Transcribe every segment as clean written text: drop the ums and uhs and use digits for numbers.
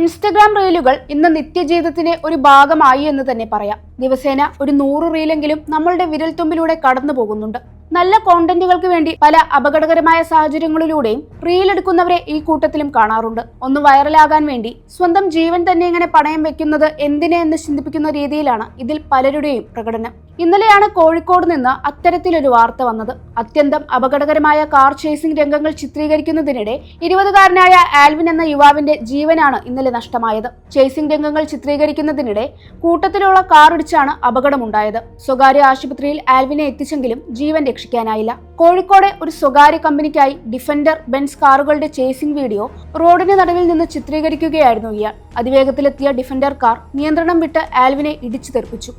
Instagram റീലുകൾ ഇന്ന് നിത്യജീവിതത്തിന്റെ ഒരു ഭാഗമായി എന്ന് തന്നെ പറയാം. ദിവസേന ഒരു 100 റീലെങ്കിലും നമ്മളുടെ വിരൽത്തുമ്പിലൂടെ കടന്നു പോകുന്നുണ്ട്. നല്ല കോണ്ടന്റുകൾക്ക് വേണ്ടി പല അപകടകരമായ സാഹചര്യങ്ങളിലൂടെയും റീൽ എടുക്കുന്നവരെ ഈ കൂട്ടത്തിലും കാണാറുണ്ട്. ഒന്ന് വൈറലാകാൻ വേണ്ടി സ്വന്തം ജീവൻ തന്നെ ഇങ്ങനെ പണയം വെക്കുന്നത് എന്തിനെ എന്ന് ചിന്തിപ്പിക്കുന്ന രീതിയിലാണ് ഇതിൽ പലരുടെയും പ്രകടനം. ഇന്നലെയാണ് കോഴിക്കോട് നിന്ന് അത്തരത്തിലൊരു വാർത്ത വന്നത്. അത്യന്തം അപകടകരമായ കാർ ചേസിംഗ് രംഗങ്ങൾ ചിത്രീകരിക്കുന്നതിനിടെ 20-കാരനായ ആൽവിൻ എന്ന യുവാവിന്റെ ജീവനാണ് ഇന്നലെ നഷ്ടമായത്. ചേസിംഗ് രംഗങ്ങൾ ചിത്രീകരിക്കുന്നതിനിടെ കൂട്ടത്തിലുള്ള കാർ ഇടിച്ചാണ് അപകടമുണ്ടായത്. സ്വകാര്യ ആശുപത്രിയിൽ ആൽവിനെ എത്തിച്ചെങ്കിലും ജീവൻ രക്ഷിക്കാനായില്ല. കോഴിക്കോട് ഒരു സ്വകാര്യ കമ്പനിക്കായി ഡിഫൻഡർ ബെൻസ് കാറുകളുടെ ചേസിംഗ് വീഡിയോ റോഡിന് നടുവിൽ നിന്ന് ചിത്രീകരിക്കുകയായിരുന്നു ഇയാൾ. അതിവേഗത്തിലെത്തിയ ഡിഫൻഡർ കാർ നിയന്ത്രണം വിട്ട് ആൽവിനെ ഇടിച്ചു തെറിപ്പിച്ചു.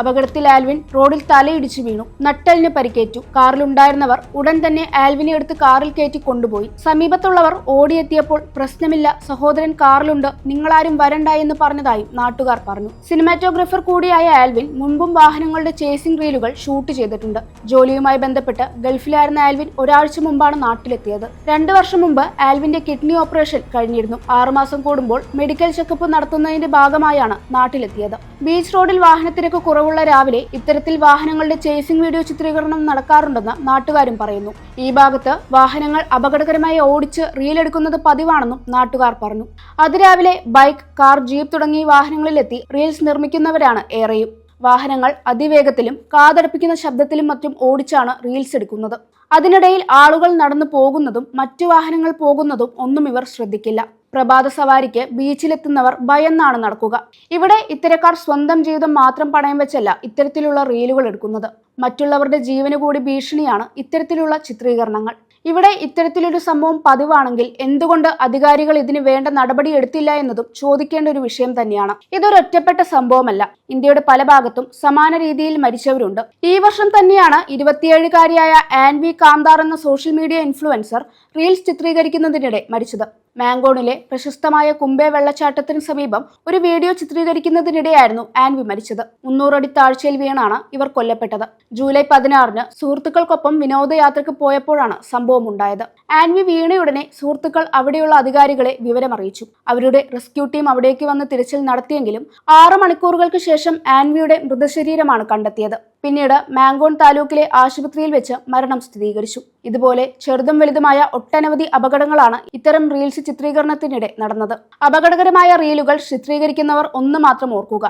അപകടത്തിൽ ആൽവിൻ റോഡിൽ തലയിടിച്ചു വീണു. നട്ടെല്ലിന് പരിക്കേറ്റു. കാറിലുണ്ടായിരുന്നവർ ഉടൻ തന്നെ ആൽവിനെ എടുത്ത് കാറിൽ കയറ്റി കൊണ്ടുപോയി. സമീപത്തുള്ളവർ ഓടിയെത്തിയപ്പോൾ പ്രശ്നമില്ല, സഹോദരൻ കാറിലുണ്ട്, നിങ്ങളാരും വരണ്ട എന്ന് പറഞ്ഞതായും നാട്ടുകാർ പറഞ്ഞു. സിനിമാറ്റോഗ്രാഫർ കൂടിയായ ആൽവിൻ മുൻപും വാഹനങ്ങളുടെ ചേസിംഗ് റീലുകൾ ഷൂട്ട് ചെയ്തിട്ടുണ്ട്. ജോലിയുമായി ബന്ധപ്പെട്ട് ഗൾഫിലായിരുന്ന ആൽവിൻ ഒരാഴ്ച മുമ്പാണ് നാട്ടിലെത്തിയത്. 2 വർഷം മുമ്പ് ആൽവിന്റെ കിഡ്നി ഓപ്പറേഷൻ കഴിഞ്ഞിരുന്നു. 6 മാസം കൂടുമ്പോൾ മെഡിക്കൽ ചെക്കപ്പ് നടത്തുന്നതിന്റെ ഭാഗമായാണ് നാട്ടിലെത്തിയത്. ബീച്ച് റോഡിൽ വാഹനത്തിരക്ക് കുറവുള്ള രാവിലെ ഇത്തരത്തിൽ വാഹനങ്ങളുടെ ചേസിംഗ് വീഡിയോ ചിത്രീകരണം നടക്കാറുണ്ടെന്ന് നാട്ടുകാരും പറയുന്നു. ഈ ഭാഗത്ത് വാഹനങ്ങൾ അപകടകരമായി ഓടിച്ച് റീൽ എടുക്കുന്നത് പതിവാണെന്നും നാട്ടുകാർ പറഞ്ഞു. അതിരാവിലെ ബൈക്ക്, കാർ, ജീപ്പ് തുടങ്ങിയ വാഹനങ്ങളിലെത്തി റീൽസ് നിർമ്മിക്കുന്നവരാണ് ഏറെയും. വാഹനങ്ങൾ അതിവേഗത്തിലും കാതടപ്പിക്കുന്ന ശബ്ദത്തിലും മറ്റും ഓടിച്ചാണ് റീൽസ് എടുക്കുന്നത്. അതിനിടയിൽ ആളുകൾ നടന്നു പോകുന്നതും മറ്റു വാഹനങ്ങൾ പോകുന്നതും ഒന്നും ഇവർ ശ്രദ്ധിക്കില്ല. പ്രഭാത സവാരിക്ക് ബീച്ചിലെത്തുന്നവർ ഭയന്നാണ് നടക്കുക. ഇവിടെ ഇത്തരക്കാർ സ്വന്തം ജീവിതം മാത്രം പണയം വെച്ചല്ല ഇത്തരത്തിലുള്ള റീലുകൾ എടുക്കുന്നത്. മറ്റുള്ളവരുടെ ജീവന് കൂടി ഭീഷണിയാണ് ഇത്തരത്തിലുള്ള ചിത്രീകരണങ്ങൾ. ഇവിടെ ഇത്തരത്തിലൊരു സംഭവം പതിവാണെങ്കിൽ എന്തുകൊണ്ട് അധികാരികൾ ഇതിന് വേണ്ട നടപടി എടുത്തില്ല എന്നതും ചോദിക്കേണ്ട ഒരു വിഷയം തന്നെയാണ്. ഇതൊരു ഒറ്റപ്പെട്ട സംഭവമല്ല. ഇന്ത്യയുടെ പല ഭാഗത്തും സമാന രീതിയിൽ മരിച്ചവരുണ്ട്. ഈ വർഷം തന്നെയാണ് 27-കാരിയായ ആൻവി കാന്താർ എന്ന സോഷ്യൽ മീഡിയ ഇൻഫ്ലുവൻസർ റീൽസ് ചിത്രീകരിക്കുന്നതിനിടെ മരിച്ചത്. മാങ്കോണിലെ പ്രശസ്തമായ കുംബെ വെള്ളച്ചാട്ടത്തിന് സമീപം ഒരു വീഡിയോ ചിത്രീകരിക്കുന്നതിനിടെയായിരുന്നു ആൻവി മരിച്ചത്. 300 അടി താഴ്ചയിൽ വീണാണ് ഇവർ കൊല്ലപ്പെട്ടത്. ജൂലൈ 16-ന് സുഹൃത്തുക്കൾക്കൊപ്പം വിനോദയാത്രയ്ക്ക് പോയപ്പോഴാണ് സംഭവം ഉണ്ടായത്. ആൻവി വീണയുടനെ സുഹൃത്തുക്കൾ അവിടെയുള്ള അധികാരികളെ വിവരമറിയിച്ചു. അവരുടെ റെസ്ക്യൂ ടീം അവിടേക്ക് വന്ന് തിരച്ചിൽ നടത്തിയെങ്കിലും 6 മണിക്കൂറുകൾക്ക് ശേഷം ആൻവിയുടെ മൃതശരീരമാണ് കണ്ടെത്തിയത്. പിന്നീട് മാങ്കോൺ താലൂക്കിലെ ആശുപത്രിയിൽ വെച്ച് മരണം സ്ഥിരീകരിച്ചു. ഇതുപോലെ ചെറുതും വലുതുമായ ഒട്ടനവധി അപകടങ്ങളാണ് ഇത്തരം റീൽസ് ചിത്രീകരണത്തിനിടെ നടന്നത്. അപകടകരമായ റീലുകൾ ചിത്രീകരിക്കുന്നവർ ഒന്ന് മാത്രം ഓർക്കുക: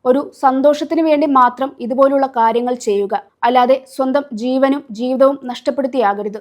ഒരു സന്തോഷത്തിന് വേണ്ടി മാത്രം ഇതുപോലുള്ള കാര്യങ്ങൾ ചെയ്യുക, അല്ലാതെ സ്വന്തം ജീവനും ജീവിതവും നഷ്ടപ്പെടുത്തിയാകരുത്.